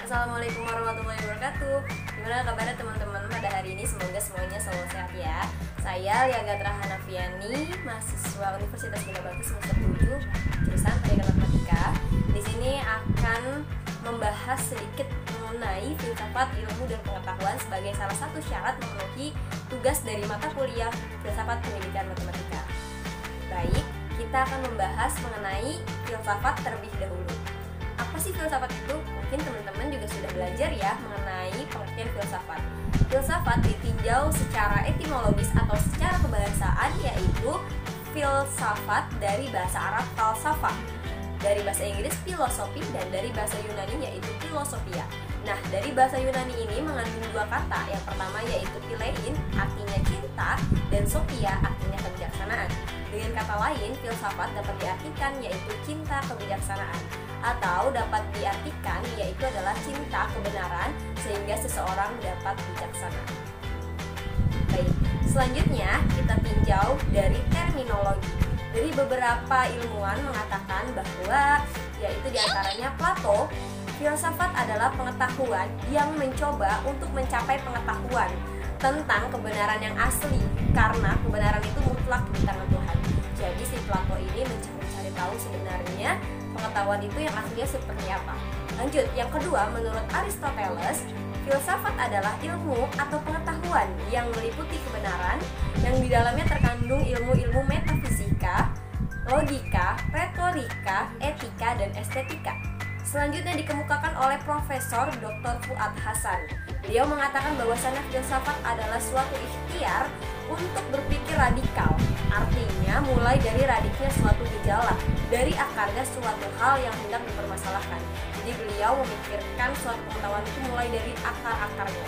Assalamualaikum warahmatullahi wabarakatuh. Gimana kabarnya teman-teman pada hari ini? Semoga semuanya selalu sehat ya. Saya Lia Gatra Hanafiani, mahasiswa Universitas Bina Bakti semester 7, jurusan Pendidikan Matematika. Di sini akan membahas sedikit mengenai filsafat, ilmu, dan pengetahuan sebagai salah satu syarat memenuhi tugas dari mata kuliah Filsafat Pendidikan Matematika. Baik, kita akan membahas mengenai filsafat terlebih dahulu. Apa sih filsafat itu? Mungkin teman-teman juga sudah belajar ya mengenai pengertian filsafat. Filsafat ditinjau secara etimologis atau secara kebahasaan, yaitu filsafat dari bahasa Arab falsafah, dari bahasa Inggris filosofi, dan dari bahasa Yunani yaitu filosofia. Nah, dari bahasa Yunani ini mengandung dua kata. Yang pertama yaitu philein, artinya cinta, dan sophia, artinya kebijaksanaan. Dengan kata lain, filsafat dapat diartikan yaitu cinta kebijaksanaan, atau dapat diartikan yaitu adalah cinta kebenaran sehingga seseorang dapat bijaksana. Baik, selanjutnya kita tinjau dari terminologi. Dari beberapa ilmuwan mengatakan bahwa yaitu diantaranya Plato, filsafat adalah pengetahuan yang mencoba untuk mencapai pengetahuan tentang kebenaran yang asli, karena kebenaran itu mutlak di tangan Tuhan. Jadi si Plato ini mencari tahu sebenarnya pengetahuan itu yang aslinya seperti apa. Lanjut, yang kedua, menurut Aristoteles, filsafat adalah ilmu atau pengetahuan yang meliputi kebenaran, yang di dalamnya terkandung ilmu-ilmu metafisika, logika, retorika, etika, dan estetika. Selanjutnya dikemukakan oleh Profesor Dr. Fuad Hasan. Beliau mengatakan bahwasannya filsafat adalah suatu ikhtiar untuk berpikir radikal. Artinya mulai dari radiknya suatu gejala, dari akarnya suatu hal yang hendak dipermasalahkan. Jadi beliau memikirkan suatu pengetahuan itu mulai dari akar-akarnya.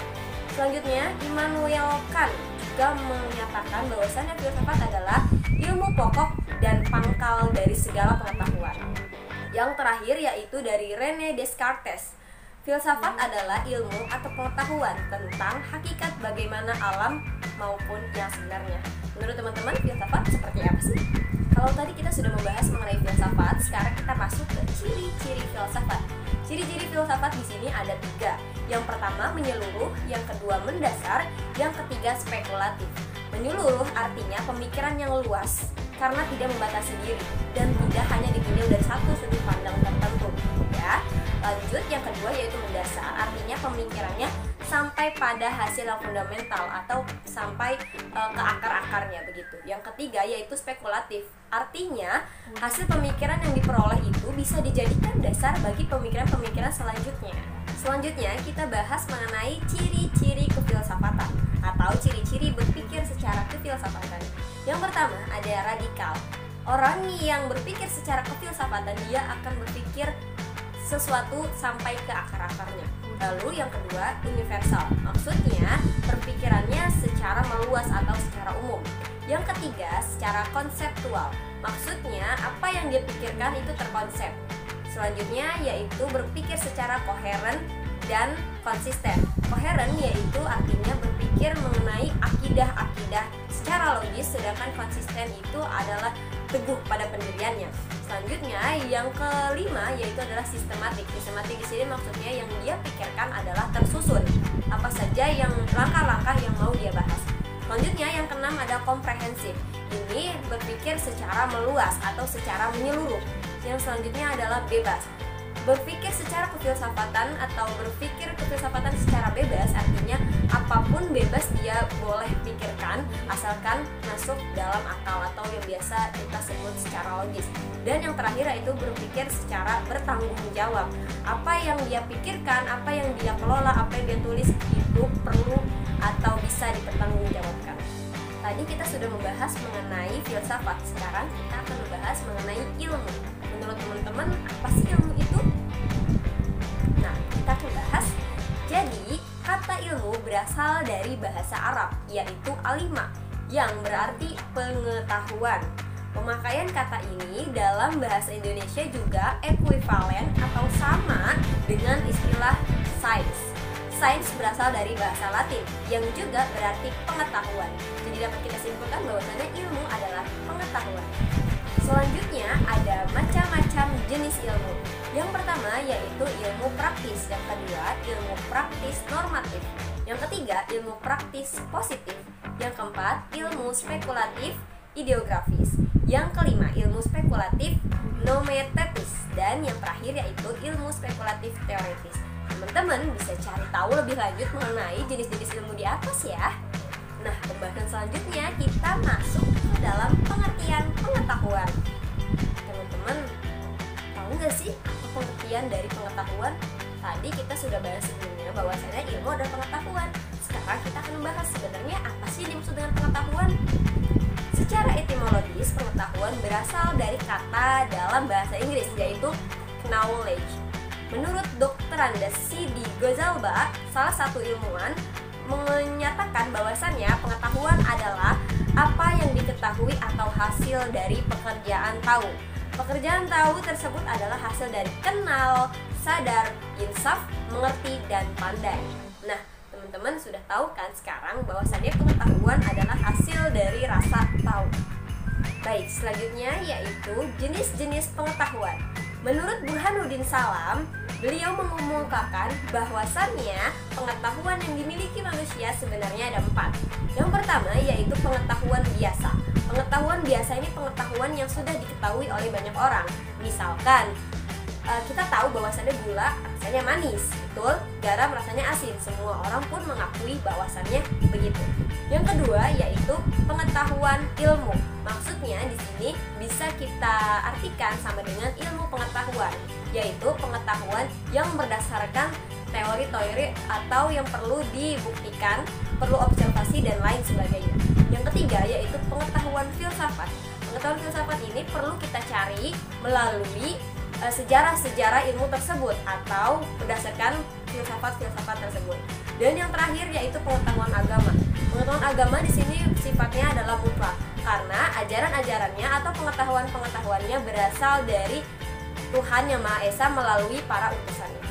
Selanjutnya, Immanuel Kant juga menyatakan bahwasannya filsafat adalah ilmu pokok dan pangkal dari segala pengetahuan. Yang terakhir yaitu dari René Descartes. Filsafat adalah ilmu atau pengetahuan tentang hakikat bagaimana alam maupun yang sebenarnya. Menurut teman-teman, filsafat seperti apa sih? Kalau tadi kita sudah membahas mengenai filsafat, sekarang kita masuk ke ciri-ciri filsafat. Ciri-ciri filsafat di sini ada 3. Yang pertama menyeluruh, yang kedua mendasar, yang ketiga spekulatif. Menyeluruh artinya pemikiran yang luas karena tidak membatasi diri dan tidak hanya ditinjau dari satu sudut pandang tertentu, ya. Lanjut, yang kedua yaitu mendasar, artinya pemikirannya sampai pada hasil yang fundamental atau sampai ke akar-akarnya begitu. Yang ketiga yaitu spekulatif, artinya hasil pemikiran yang diperoleh itu bisa dijadikan dasar bagi pemikiran-pemikiran selanjutnya. Selanjutnya kita bahas mengenai ciri-ciri kefilsafatan atau ciri-ciri berpikir secara kefilsafatan. Yang pertama ada radikal. Orang yang berpikir secara kefilsafatan dia akan berpikir sesuatu sampai ke akar-akarnya. Lalu yang kedua universal, maksudnya perpikirannya secara meluas atau secara umum. Yang ketiga secara konseptual, maksudnya apa yang dia pikirkan itu terkonsep. Selanjutnya yaitu berpikir secara koheren dan konsisten. Koheren yaitu artinya berpikir mengenai akidah-akidah secara logis, sedangkan konsisten itu adalah teguh pada pendiriannya. Selanjutnya yang kelima yaitu adalah sistematik. Sistematik di sini maksudnya yang dia pikirkan adalah tersusun. Apa saja yang langkah-langkah yang mau dia bahas. Selanjutnya yang keenam ada komprehensif. Ini berpikir secara meluas atau secara menyeluruh. Yang selanjutnya adalah bebas. Berpikir secara kefilsafatan atau berpikir kefilsafatan secara bebas artinya apapun bebas dia boleh pikirkan asalkan masuk dalam akal atau yang biasa kita sebut secara logis. Dan yang terakhir yaitu berpikir secara bertanggung jawab. Apa yang dia pikirkan, apa yang dia kelola, apa yang dia tulis itu perlu atau bisa dipertanggungjawabkan. Tadi kita sudah membahas mengenai filsafat, sekarang kita akan membahas mengenai ilmu. Menurut teman-teman, apa sih ilmu itu? Nah, kita akan bahas. Jadi, kata ilmu berasal dari bahasa Arab, yaitu alima, yang berarti pengetahuan. Pemakaian kata ini dalam bahasa Indonesia juga ekuivalen atau sama dengan istilah sains. Sains berasal dari bahasa Latin yang juga berarti pengetahuan. Jadi dapat kita simpulkan bahwasannya ilmu adalah pengetahuan. Selanjutnya ada macam-macam jenis ilmu. Yang pertama yaitu ilmu praktis, yang praktis normatif. Yang ketiga, ilmu praktis positif. Yang keempat, ilmu spekulatif ideografis. Yang kelima, ilmu spekulatif nomotetis. Dan yang terakhir yaitu ilmu spekulatif teoritis. Teman-teman bisa cari tahu lebih lanjut mengenai jenis-jenis ilmu di atas ya. Nah, pembahasan selanjutnya kita masuk ke dalam pengertian pengetahuan. Teman-teman, tahu nggak sih apa pengertian dari pengetahuan? Tadi kita sudah bahas sebelumnya bahwasanya ilmu adalah pengetahuan. Sekarang kita akan membahas sebenarnya apa sih dimaksud dengan pengetahuan. Secara etimologis, pengetahuan berasal dari kata dalam bahasa Inggris yaitu knowledge. Menurut Dr. C. D. Gozalba, salah satu ilmuwan, menyatakan bahwasannya pengetahuan adalah apa yang diketahui atau hasil dari pekerjaan tahu. Pekerjaan tahu tersebut adalah hasil dari kenal, sadar, insaf, mengerti, dan pandai. Nah, teman-teman sudah tahu kan sekarang bahwasannya pengetahuan adalah hasil dari rasa tahu. Baik, selanjutnya yaitu jenis-jenis pengetahuan. Menurut Burhanuddin Salam, beliau mengumumkakan bahwasannya pengetahuan yang dimiliki manusia sebenarnya ada 4. Yang pertama yaitu pengetahuan biasa. Pengetahuan biasa ini pengetahuan yang sudah diketahui oleh banyak orang. Misalkan, kita tahu bahwasannya gula rasanya manis, betul? Garam rasanya asin. Semua orang pun mengakui bahwasannya begitu. Yang kedua yaitu pengetahuan ilmu. Maksudnya di sini bisa kita artikan sama dengan ilmu pengetahuan, yaitu pengetahuan yang berdasarkan teori-teori atau yang perlu dibuktikan, perlu observasi dan lain sebagainya. Yang ketiga yaitu pengetahuan filsafat. Pengetahuan filsafat ini perlu kita cari melalui sejarah-sejarah ilmu tersebut atau berdasarkan filsafat-filsafat tersebut. Dan yang terakhir yaitu pengetahuan agama. Pengetahuan agama di sini sifatnya adalah mutlak karena ajaran-ajarannya atau pengetahuan-pengetahuannya berasal dari Tuhan Yang Maha Esa melalui para utusannya.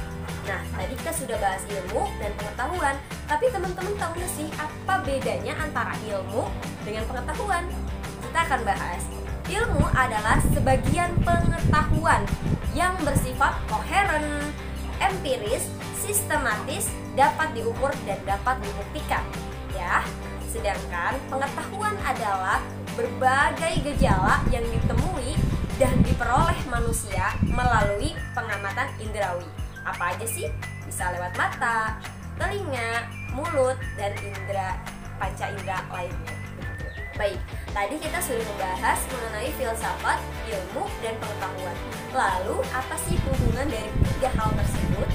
Nah, tadi kita sudah bahas ilmu dan pengetahuan, tapi teman-teman tahu nggak sih apa bedanya antara ilmu dengan pengetahuan? Kita akan bahas. Ilmu adalah sebagian pengetahuan yang bersifat koheren, empiris, sistematis, dapat diukur dan dapat dibuktikan, ya. Sedangkan pengetahuan adalah berbagai gejala yang ditemui dan diperoleh manusia melalui pengamatan indrawi. Apa aja sih? Bisa lewat mata, telinga, mulut, dan panca indera lainnya. Baik, tadi kita sudah membahas mengenai filsafat, ilmu, dan pengetahuan. Lalu, apa sih hubungan dari 3 hal tersebut?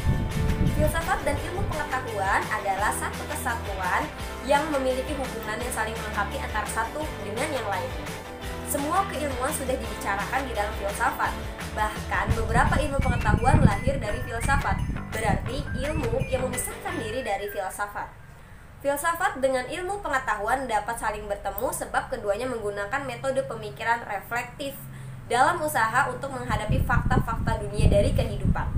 Filsafat dan ilmu pengetahuan adalah satu kesatuan yang memiliki hubungan yang saling melengkapi antara satu dengan yang lainnya. Semua keilmuan sudah dibicarakan di dalam filsafat. Bahkan beberapa ilmu pengetahuan lahir dari filsafat. Berarti ilmu yang memisahkan diri dari filsafat. Filsafat dengan ilmu pengetahuan dapat saling bertemu sebab keduanya menggunakan metode pemikiran reflektif dalam usaha untuk menghadapi fakta-fakta dunia dari kehidupan.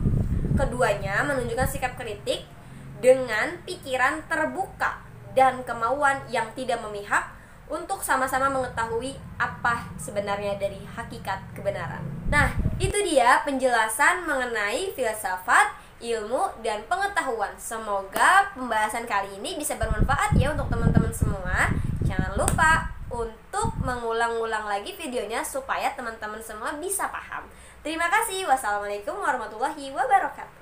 Keduanya menunjukkan sikap kritik dengan pikiran terbuka dan kemauan yang tidak memihak untuk sama-sama mengetahui apa sebenarnya dari hakikat kebenaran. Nah, itu dia penjelasan mengenai filsafat, ilmu, dan pengetahuan. Semoga pembahasan kali ini bisa bermanfaat ya untuk teman-teman semua. Jangan lupa untuk mengulang-ulang lagi videonya supaya teman-teman semua bisa paham. Terima kasih. Wassalamualaikum warahmatullahi wabarakatuh.